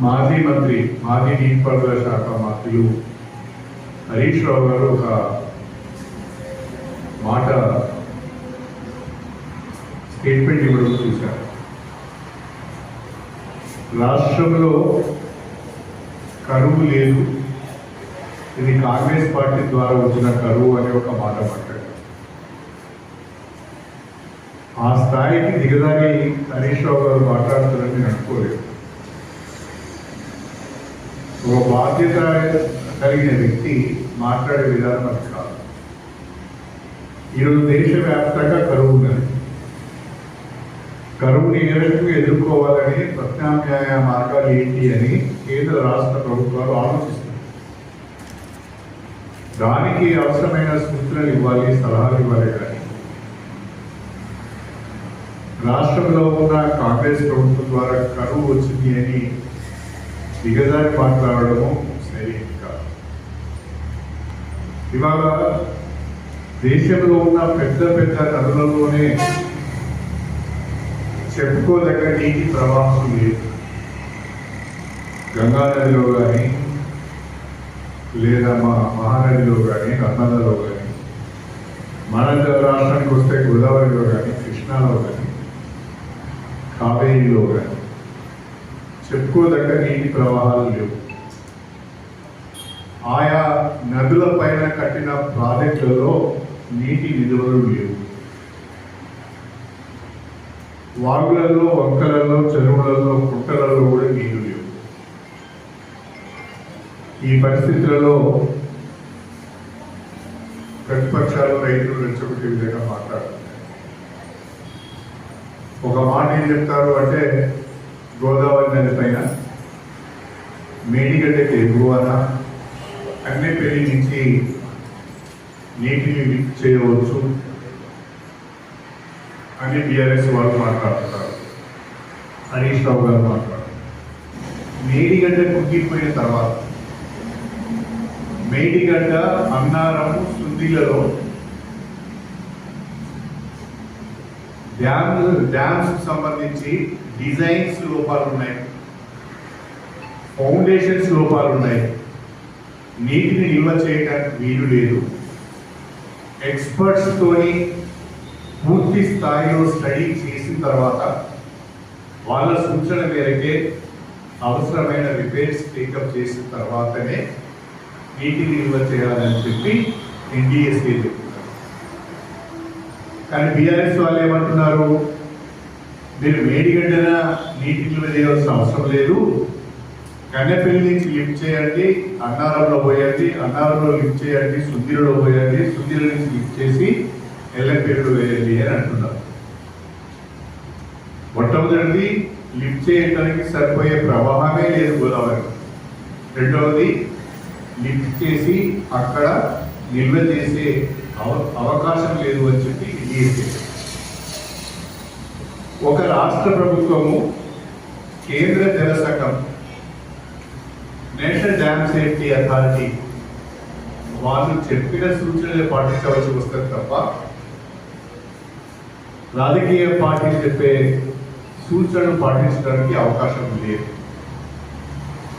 మాజీ నీటిపారుదల శాఖ మంత్రులు హరీష్ రావు గారు ఒక మాట స్టేట్మెంట్ ఇవ్వడం చూశారు. రాష్ట్రంలో కరువు లేదు, ఇది కాంగ్రెస్ పార్టీ ద్వారా వచ్చిన కరువు అనే ఒక మాట మాట్లాడారు. ఆ స్థాయికి దిగదారి హరీష్ రావు గారు మాట్లాడుతున్నారని నేను అనుకోలేదు. ఒక బాధ్యత కలిగిన వ్యక్తి మాట్లాడే విధానం అది కాదు. ఈరోజు దేశవ్యాప్తంగా కరువు ఉన్నది. కరువుని ఏ రకంగా ఎదుర్కోవాలని ప్రత్యామ్నాయ మార్గాలు ఏంటి అని కేంద్ర రాష్ట్ర ప్రభుత్వాలు ఆలోచిస్తున్నాయి. దానికి అవసరమైన సూచనలు ఇవ్వాలి, సలహాలు ఇవ్వాలి. కానీ రాష్ట్రంలో ఉన్న కాంగ్రెస్ ప్రభుత్వం ద్వారా కరువు వచ్చింది అని దిగజారి మాట్లాడడము సరైనది కాదు. ఇవాళ దేశంలో ఉన్న పెద్ద పెద్ద నదులలోనే చెప్పుకోదగ్గ నీటి ప్రవాహం లేదు. గంగా నదిలో కానీ లేదా మహానదిలో కానీ నర్మదాలో కానీ, మన రాష్ట్రానికి వస్తే గోదావరిలో కానీ, కృష్ణాలో కానీ, కావేరీలో కానీ చెప్పుకోదగ్గ నీటి ప్రవాహాలు లేవు. ఆయా నదుల పైన కట్టిన ప్రాజెక్టులలో నీటి నిల్వలు లేవు. వాగులలో, వంకలలో, చెరువులలో, పుట్టలలో కూడా నీళ్లు లేవు. ఈ పరిస్థితులలో ప్రతిపక్షాలు రైతులు రెచ్చగొట్టే విధంగా మాట్లాడుతున్నారు. ఒక మాట ఏం చెప్తారు అంటే, గోదావరి నది పైన మేడిగడ్డకి ఎగువన అన్నేపల్లి నుంచి నీటిని లిఫ్ట్ చేయవచ్చు అని బీఆర్ఎస్ వాళ్ళు మాట్లాడుతున్నారు. హరీష్ రావు గారు మాట్లాడుతున్నారు. మేడిగడ్డ కుంగిపోయిన తర్వాత మేడిగడ్డ, అన్నారము, సుందిలలో డ్యామ్స్ సంబంధించి డిజైన్స్ లోపాలు ఉన్నాయి, ఫౌండేషన్స్ లోపాలు ఉన్నాయి, నీటిని నిల్వ చేయడానికి వీలు లేదు. ఎక్స్పర్ట్స్ తోని పూర్తి స్థాయిలో స్టడీ చేసిన తర్వాత వాళ్ళ సూచన మేరకే అవసరమైన రిపేర్స్ టేకప్ చేసిన తర్వాతనే నీటిని నిల్వ చేయాలని చెప్పి ఎన్డీఎస్ఏ చెప్తున్నారు. కానీ బీఆర్ఎస్ వాళ్ళు ఏమంటున్నారు, మీరు మేడిగడ్డన నీటి నిల్వ చేయాల్సిన అవసరం లేదు, కన్నెపల్లి నుంచి లిఫ్ట్ చేయండి, అన్నారంలో పోయండి, అన్నారంలో లిఫ్ట్ చేయండి, సుందిరలో పోయండి, సుందిర నుంచి లిఫ్ట్ చేసి ఎల్లంపేరులో వేయండి అని అంటున్నారు. మొట్టమొదటిది లిఫ్ట్ చేయడానికి సరిపోయే ప్రవాహమే లేదు గోదావరి. రెండవది లిఫ్ట్ చేసి అక్కడ నిల్వ చేసే అవకాశం లేదు అని చెప్పి ఎన్డీఎస్ఏ. ఒక రాష్ట్ర ప్రభుత్వము, కేంద్ర జల సంఘం, నేషనల్ డ్యామ్ సేఫ్టీ అథారిటీ వాళ్ళు చెప్పిన సూచనలు పాటించవలసి వస్తుంది తప్ప రాజకీయ పార్టీలు చెప్పే సూచనలు పాటించడానికి అవకాశం లేదు.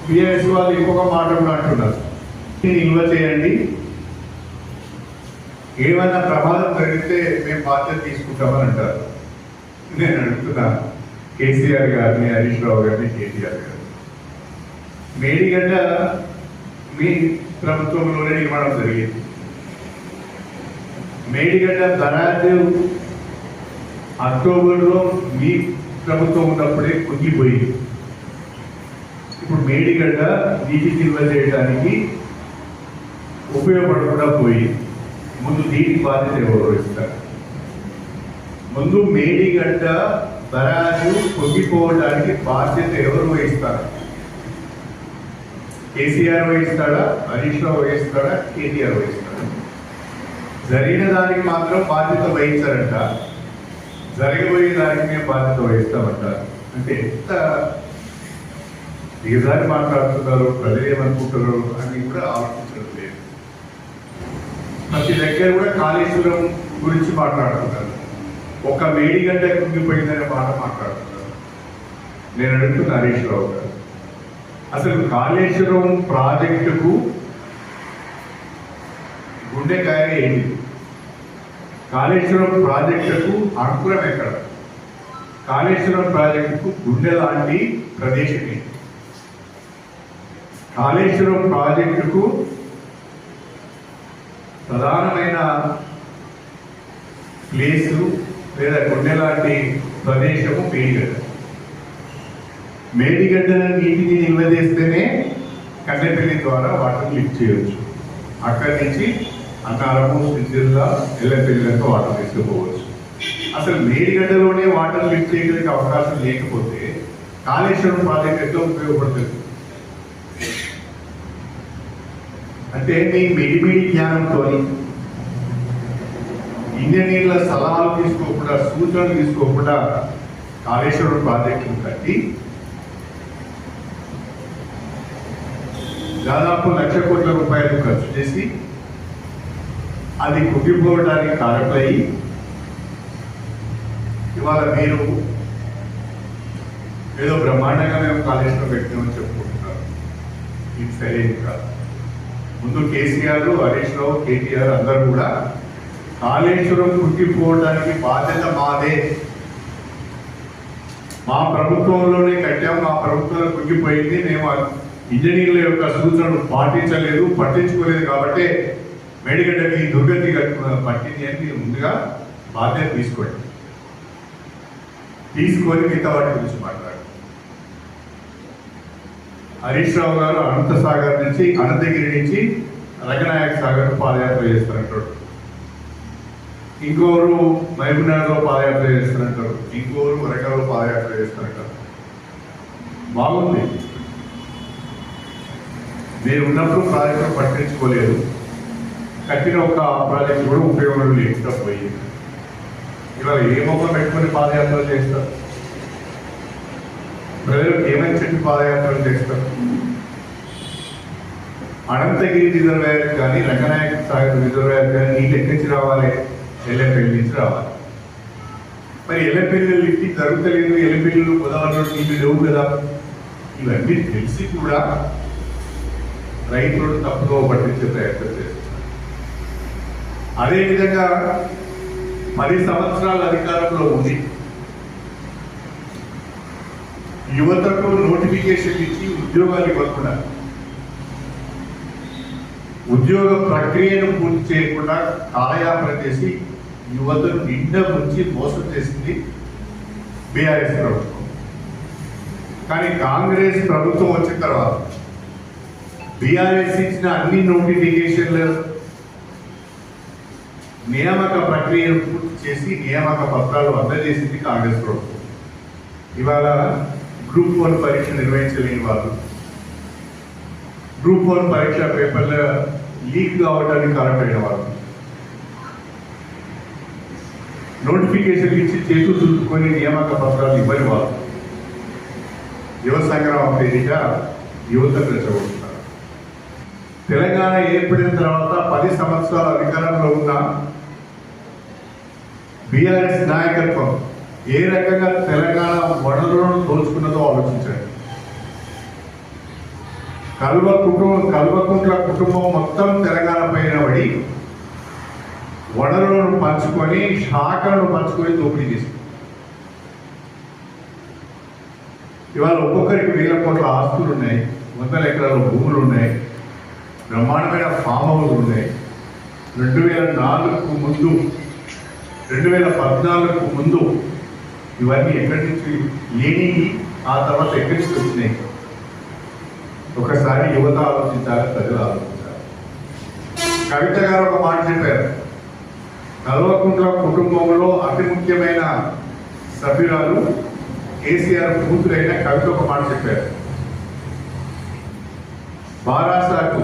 బీఆర్ఎస్ వాళ్ళు ఇంకొక మాట కూడా అంటున్నారు, నిల్వ చేయండి, ఏమైనా ప్రమాదం జరిగితే మేము బాధ్యత తీసుకుంటామని అంటారు. నేను అడుగుతున్నా కేసీఆర్ గారిని, హరీష్ రావు గారిని, కేటీఆర్ గారిని, మేడిగడ్డ మీ ప్రభుత్వంలోనే నిర్మాణం జరిగింది. మేడిగడ్డ బరాజు అక్టోబర్లో మీ ప్రభుత్వం ఉన్నప్పుడే కుంగిపోయింది. ఇప్పుడు మేడిగడ్డ నీటి నిల్వ చేయడానికి ఉపయోగపడకుండా పోయింది. ముందు దీనికి బాధ్యత ఎవరు ఇస్తారు? ముందు మేడిగడ్డ బరాజు పొంగిపోవడానికి బాధ్యత ఎవరు వహిస్తారు? కేసీఆర్ వహిస్తాడా, హరీష్ రావు వహిస్తాడా, కేటీఆర్ వహిస్తాడా? జరిగిన దానికి మాత్రం బాధ్యత వహించారంట, జరగబోయే దానికి మేము బాధ్యత వహిస్తామంటారు. అంటే ఎంత దిగజారి మాట్లాడుతున్నారు, ప్రజలు ఏమనుకుంటున్నారు అని కూడా ఆలోచించడం లేదు. ప్రతి దగ్గర కూడా కాళేశ్వరం గురించి మాట్లాడుతున్నారు, ఒక మేడిగడ్డ కుంగిపోయిందనే మాట మాట్లాడుతున్నారు. నేను అడుగుతున్న హరీష్ రావు గారు, అసలు కాళేశ్వరం ప్రాజెక్టుకు గుండెకాయ ఏంటి? కాళేశ్వరం ప్రాజెక్టుకు అంకురం ఎక్కడ? కాళేశ్వరం ప్రాజెక్టుకు గుండె లాంటి ప్రదేశం ఏంటి? కాళేశ్వరం ప్రాజెక్టుకు ప్రధానమైన ప్లేసు లేదా గుండె లాంటి ప్రదేశము మేడిగడ్డ. మేడిగడ్డన నీటిని నిల్వ చేస్తేనే కన్నెపల్లి ద్వారా వాటర్ లిఫ్ట్ చేయవచ్చు. అక్కడి నుంచి అన్నారము, సిరిసిల్ల, ఎల్లపల్లితో వాటర్ తీసుకుపోవచ్చు. అసలు మేడిగడ్డలోనే వాటర్ లిఫ్ట్ చేయడానికి అవకాశం లేకపోతే కాళేశ్వరం ప్రాజెక్ట్ ఎంతో ఉపయోగపడుతుంది. అంటే మీ మిడిమిడి జ్ఞానంతో ఇంజనీర్ల సలహాలు తీసుకోకుండా, సూచనలు తీసుకోకుండా కాళేశ్వరం ప్రాజెక్టును కట్టి దాదాపు 1,00,000 కోట్ల రూపాయలు ఖర్చు చేసి అది కుట్టిపోవడానికి కారణమై ఇవాళ మీరు ఏదో బ్రహ్మాండంగా మేము కాళేశ్వరం పెట్టినామని చెప్పుకుంటున్నారు. ఇది సరైనది కాదు. ముందు కేసీఆర్, హరీష్ రావు, కేటీఆర్ అందరూ కూడా కాళేశ్వరం కుట్టిపోవడానికి బాధ్యత మాదే, మా ప్రభుత్వంలోనే కట్టాము, మా ప్రభుత్వంలో కుట్టిపోయింది, మేము ఇంజనీర్ల యొక్క సూచనలు పాటించలేదు, పట్టించుకోలేదు కాబట్టి మేడిగడ్డకి దుర్గతి పట్టింది అని మీరు ముందుగా బాధ్యత తీసుకోండి. తీసుకొని మిగతా వాటి గురించి మాట్లాడు. హరీష్ రావు గారు అనంత సాగర్ నుంచి, అనంతగిరి నుంచి రంగనాయక సాగర్ పాదయాత్ర చేస్తారంటారు. ఇంకోరు మహబూబ్నగర్లో పాదయాత్ర చేస్తారంటారు. ఇంకోరు వరంగల్లో పాదయాత్ర చేస్తారంటారు. బాగుంది. మీరు ఉన్నప్పుడు ప్రాజెక్టు పట్టించుకోలేదు, కట్టిన ఒక ప్రాజెక్టు కూడా ఉపయోగం లేకుండా పోయింది. ఇవాళ ఏ మొక్క పెట్టుకొని పాదయాత్రలు చేస్తారు? ప్రజలకు ఏమైనా చెప్పి పాదయాత్రలు చేస్తారు? అనంతగిరి రిజర్వాయర్ కానీ, రంగనాయక సాగర్ రిజర్వాయర్ కానీ నీళ్ళు ఎక్కడి నుంచి రావాలి? ఎల్లపల్లి నుంచి రావాలి. మరి ఎల్లపల్లి లిఫ్ట్ జరుగుతలేదు, ఎల్లపల్లిలో గోదావరిలో నీళ్ళు లేవు కదా. ఇవన్నీ తెలిసి కూడా రైతులను తప్పుదో పట్టించే ప్రయత్నం చేస్తున్నారు. అదేవిధంగా 10 సంవత్సరాల అధికారంలో ఉంది, యువతకు నోటిఫికేషన్ ఇచ్చి ఉద్యోగాలు ఇవ్వకుండా, ఉద్యోగ ప్రక్రియను పూర్తి చేయకుండా కాలయాపన చేసి యువతను నిండా ముంచి మోసం చేసింది బీఆర్ఎస్ ప్రభుత్వం. కానీ కాంగ్రెస్ ప్రభుత్వం వచ్చిన తర్వాత బీఆర్ఎస్ ఇచ్చిన అన్ని నోటిఫికేషన్ల నియామక ప్రక్రియను పూర్తి చేసి నియామక పత్రాలు అందజేసింది కాంగ్రెస్ ప్రభుత్వం. ఇవాళ గ్రూప్ 1 పరీక్ష నిర్వహించలేని వాళ్ళు, గ్రూప్ 1 పరీక్ష పేపర్ల లీక్ కావడానికి కారణమైన వాళ్ళు, నోటిఫికేషన్ ఇచ్చి చేతులు చుట్టుకొని నియామక పత్రాలు ఇవ్వని వాళ్ళు యువ సంగ్రామం పేరిట యువతను రెచ్చగొడుతున్నారు. తెలంగాణ ఏర్పడిన తర్వాత 10 సంవత్సరాల అధికారంలో ఉన్న బీఆర్ఎస్ నాయకత్వం ఏ రకంగా తెలంగాణ వనరులను దోచుకున్నదో ఆలోచించండి. కల్వకుంట్ల కుటుంబం మొత్తం తెలంగాణ పైన పడి వనరులను పంచుకొని, శాఖలను పంచుకొని దోపిడీ చేసింది. ఇవాళ ఒక్కొక్కరికి 1000 కోట్ల ఆస్తులు ఉన్నాయి, 100 ఎకరాల భూములు ఉన్నాయి, బ్రహ్మాండమైన ఫామ్ హౌస్లు ఉన్నాయి. 2004కు ముందు, 2014కు ముందు ఇవన్నీ ఎక్కడి నుంచి లేని, ఆ తర్వాత ఎక్కడి నుంచి వచ్చినాయి? ఒకసారి యువత ఆలోచించాలి, ప్రజలు ఆలోచించాలి. కవిత గారు ఒక మాట చెప్పారు, కల్వకుంట్ల కుటుంబంలో అతి ముఖ్యమైన సభ్యురాలు కేసీఆర్ కూతురైన కవిత ఒక మాట చెప్పారు. బారాసాకు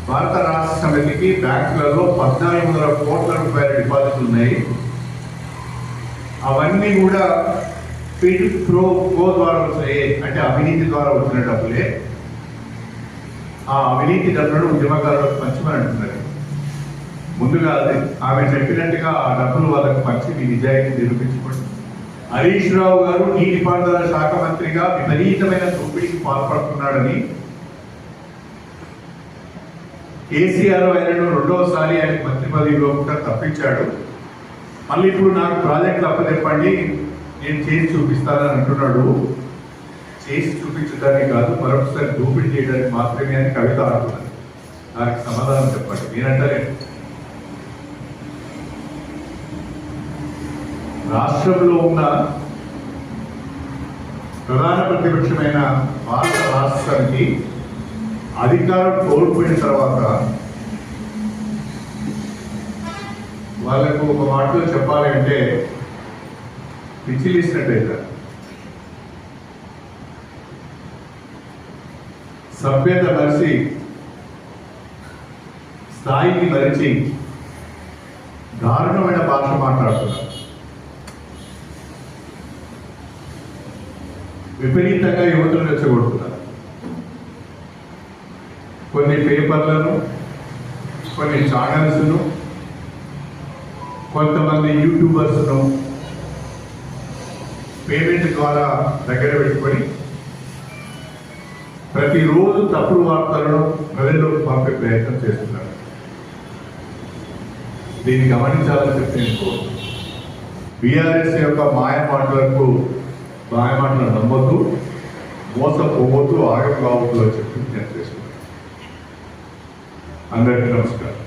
భారత రాష్ట్ర సమితికి బ్యాంకులలో 1400 కోట్ల రూపాయల డిపాజిట్లు ఉన్నాయి. అవన్నీ కూడా ఫిట్ ప్రో కో ద్వారా వచ్చినాయి, అంటే అవినీతి ద్వారా వచ్చిన డబ్బులే. ఆ అవినీతి డబ్బులను ఉద్యమకారులకు పంచమని అంటున్నారు. ముందుగా ఆమె చెప్పినట్టుగా ఆ డబ్బులు వాళ్ళకు పంచి మీ నిజాయితీ నిరూపించుకోండి. హరీష్ రావు గారు నీటిపారుదల శాఖ మంత్రిగా విపరీతమైన దోపిడీకి పాల్పడుతున్నాడని కేసీఆర్ ఆయనను రెండవసారి ఆయన మంత్రి పదవిలో కూడా తప్పించాడు. మళ్ళీ ఇప్పుడు నాకు ప్రాజెక్టులు అప్పచెప్పండి, నేను చేసి చూపిస్తానని అంటున్నాడు. చేసి చూపించడానికి కాదు, మరొకసారి దోపిడీ చేయడానికి మాత్రమే అని కవిత అంటున్నది. దానికి సమాధానం చెప్పండి. నేనంటారే రాష్ట్రంలో ఉన్న ప్రధాన ప్రతిపక్షమైన భారత రాష్ట్రానికి అధికారం కోల్పోయిన తర్వాత వాళ్ళకు ఒక మాటలో చెప్పాలి అంటే పిచ్చిలేసినట్టయితే సభ్యత మరిచి స్థాయికి మరిచి దారుణమైన భాష మాట్లాడుతున్నారు. విపరీతంగా యువతలు రెచ్చగొడుతున్నారు. కొన్ని పేపర్లను, కొన్ని ఛానల్స్ను, కొంతమంది యూట్యూబర్స్ను పేమెంట్ ద్వారా దగ్గర పెట్టుకొని ప్రతిరోజు తప్పుడు వార్తలను ప్రజల్లోకి పంపే ప్రయత్నం చేస్తున్నారు. దీన్ని గమనించాలని చెప్పి నేను బీఆర్ఎస్ యొక్క మాయమాటలను నమ్మొద్దు, మోసపోవద్దు, ఆగం కావద్దు అని చెప్పి నేను చేసుకున్నాను. అందరికీ నమస్కారం.